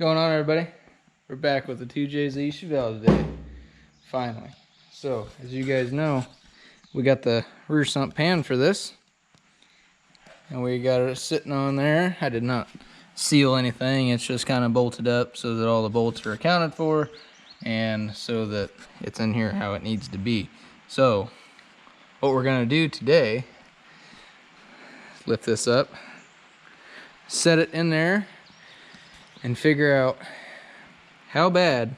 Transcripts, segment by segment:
going on, everybody? We're back with the 2JZ Chevelle today, finally. So, as you guys know, we got the rear sump pan for this, and we got it sitting on there. I did not seal anything, it's just kind of bolted up so that all the bolts are accounted for, and so that it's in here how it needs to be. So, what we're gonna do today, lift this up, set it in there, and figure out how bad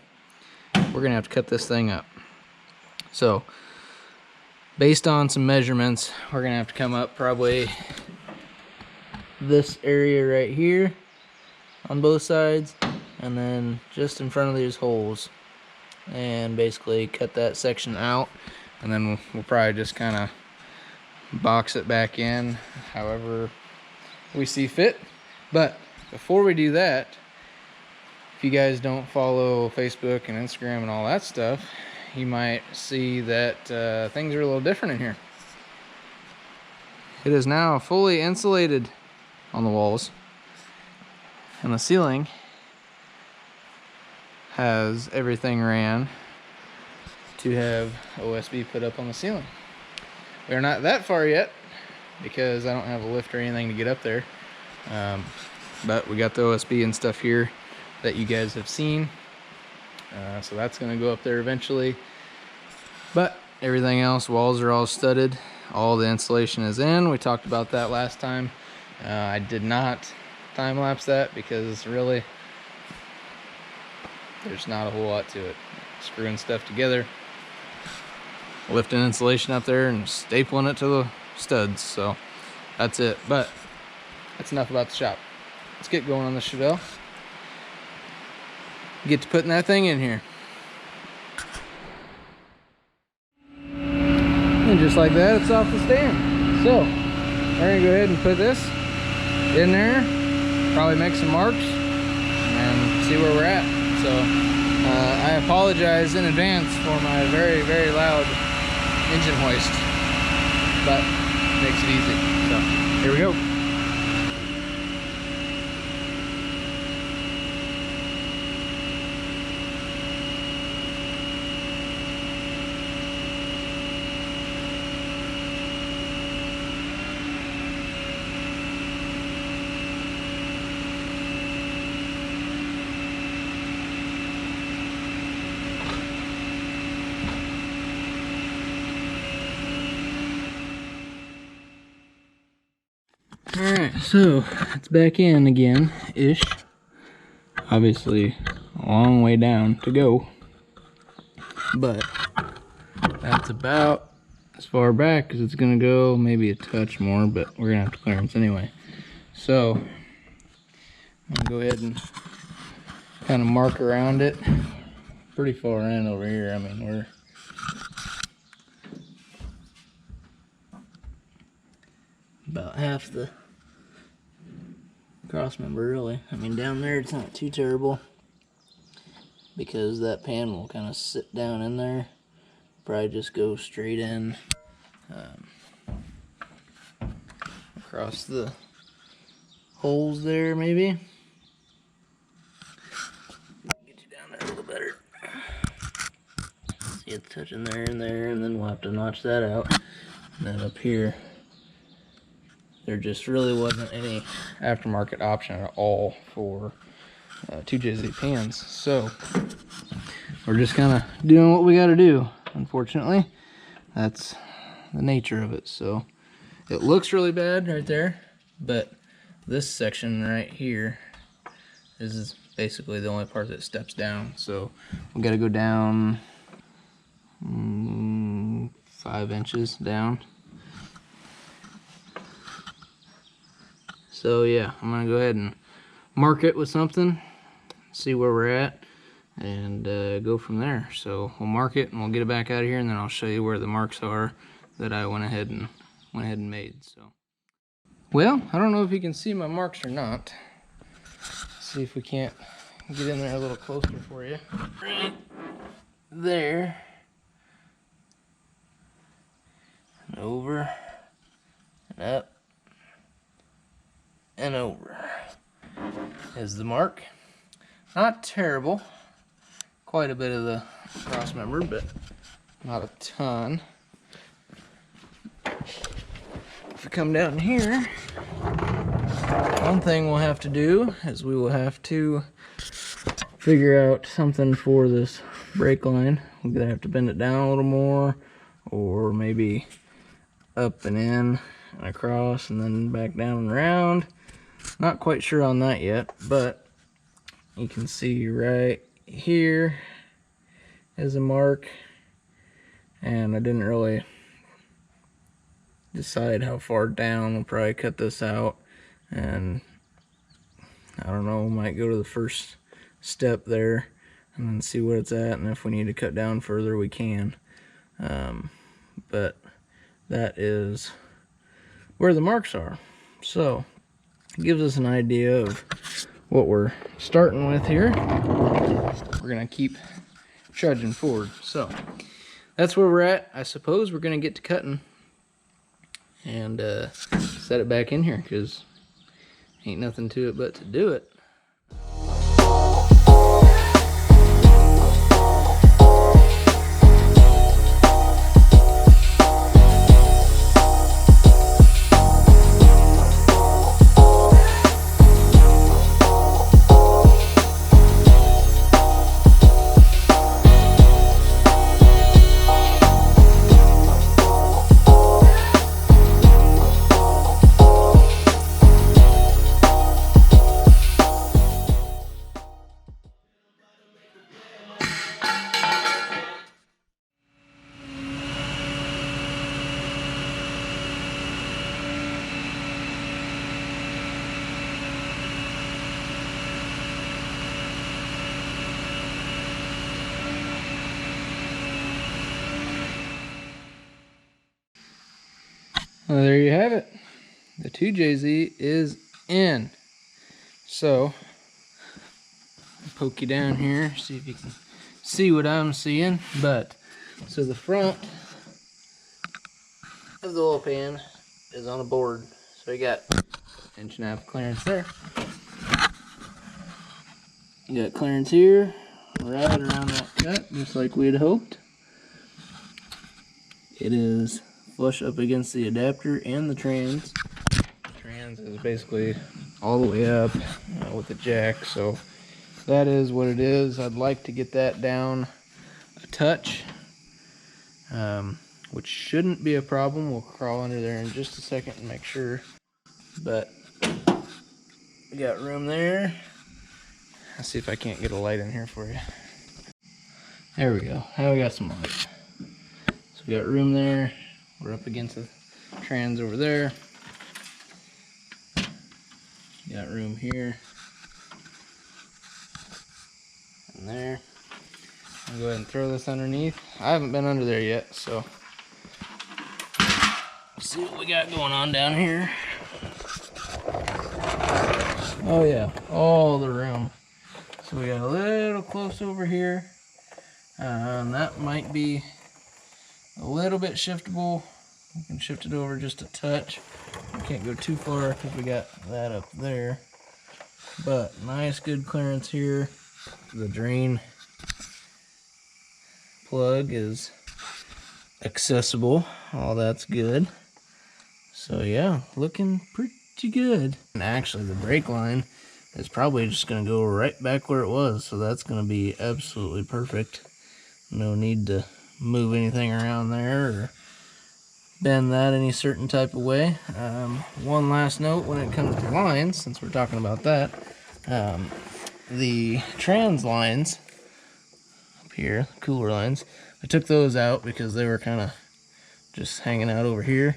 we're gonna have to cut this thing up. So, based on some measurements, we're gonna have to come up probably this area right here on both sides, and then just in front of these holes, and basically cut that section out, and then we'll probably just kind of box it back in however we see fit. But before we do that, if you guys don't follow Facebook and Instagram and all that stuff, you might see that things are a little different in here. It is now fully insulated on the walls, and the ceiling has everything ran to have OSB put up on the ceiling. We're not that far yet because I don't have a lift or anything to get up there, but we got the OSB and stuff here that you guys have seen, so that's going to go up there eventually. But everything else, walls are all studded, all the insulation is in. We talked about that last time. I did not time lapse that because really there's not a whole lot to it. Screwing stuff together, lifting insulation up there and stapling it to the studs, so that's it. But that's enough about the shop. Let's get going on the Chevelle. Get to putting that thing in here. And just like that, it's off the stand. So, we're gonna go ahead and put this in there, probably make some marks, and see where we're at. So, I apologize in advance for my very, very loud engine hoist, but it makes it easy. So, here we go. Alright, so it's back in again-ish. Obviously, a long way down to go. But that's about as far back as it's going to go. Maybe a touch more, but we're going to have to clearance anyway. So, I'm going to go ahead and kind of mark around it. Pretty far in over here. I mean, we're about half the cross member, really. I mean, down there it's not too terrible because that pan will kind of sit down in there. Probably just go straight in across the holes there, maybe. Get you down there a little better. See, it's touching there and there, and then we'll have to notch that out. And then up here, there just really wasn't any aftermarket option at all for 2JZ pans. So we're just kind of doing what we got to do. Unfortunately, that's the nature of it. So it looks really bad right there, but this section right here is basically the only part that steps down. So we got to go down 5 inches down. So yeah, I'm gonna go ahead and mark it with something, see where we're at, and go from there. So we'll mark it and we'll get it back out of here, and then I'll show you where the marks are that I went ahead and made. So, well, I don't know if you can see my marks or not. Let's see if we can't get in there a little closer for you. Right there, and over, and up, and over is the mark. not terrible. Quite a bit of the cross member, but not a ton. If we come down here, one thing we'll have to do is we will have to figure out something for this brake line. We're gonna have to bend it down a little more, or maybe up and in and across and then back down and around. Not quite sure on that yet, but you can see right here is a mark, and I didn't really decide how far down. We'll probably cut this out, and I don't know, might go to the first step there and then see what it's at, and if we need to cut down further we can. But that is where the marks are, so it gives us an idea of what we're starting with here. We're gonna keep trudging forward, so that's where we're at. I suppose we're gonna get to cutting and set it back in here, because ain't nothing to it but to do it. Well, there you have it. The 2JZ is in. So, I'll poke you down here, see if you can see what I'm seeing. But, so the front of the oil pan is on a board. So you got 1.5" clearance there. You got clearance here, right around that cut, just like we had hoped. It is flush up against the adapter and the trans. The trans is basically all the way up with the jack, so that is what it is. I'd like to get that down a touch, which shouldn't be a problem. We'll crawl under there in just a second and make sure, but we got room there. Let's see if I can't get a light in here for you. There we go. Now we got some light. So we got room there. We're up against the trans over there. Got room here and there. I'll go ahead and throw this underneath. I haven't been under there yet, so let's see what we got going on down here. Oh yeah, all the room. So we got a little close over here. That might be a little bit shiftable. We can shift it over just a touch. We can't go too far because we got that up there. But nice good clearance here. The drain plug is accessible. All that's good. So yeah, looking pretty good. And actually the brake line is probably just going to go right back where it was. So that's going to be absolutely perfect. No need to move anything around there or bend that any certain type of way. One last note when it comes to lines, since we're talking about that, the trans lines up here, cooler lines, I took those out because they were kind of just hanging out over here,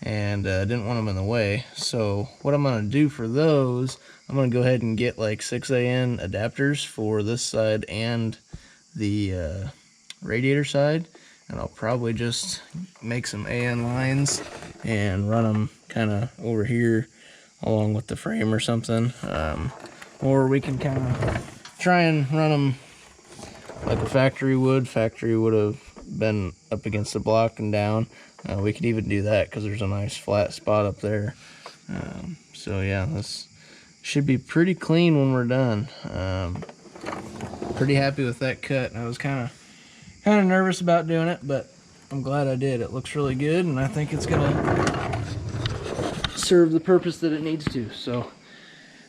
and didn't want them in the way. So what I'm going to do for those, I'm going to go ahead and get like 6AN adapters for this side and the radiator side, and I'll probably just make some AN lines and run them kind of over here along with the frame or something, or we can kind of try and run them like a factory would. Factory would have been up against the block and down. We could even do that because there's a nice flat spot up there. So yeah, this should be pretty clean when we're done. Pretty happy with that cut. I was kind of nervous about doing it, but I'm glad I did. It looks really good, and I think it's gonna serve the purpose that it needs to. So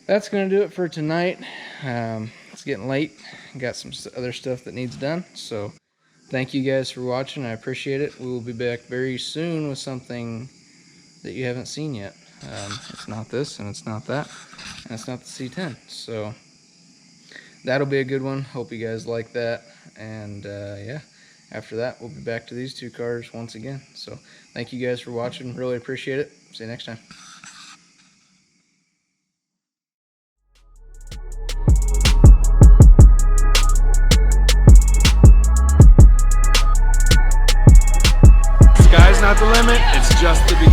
that's gonna do it for tonight. It's getting late. Got some other stuff that needs done. So thank you guys for watching. I appreciate it. We will be back very soon with something that you haven't seen yet. It's not this, and it's not that, and it's not the C10. So that'll be a good one. Hope you guys like that. And yeah, after that, we'll be back to these two cars once again. So thank you guys for watching. Really appreciate it. See you next time. Sky's not the limit, it's just the beginning.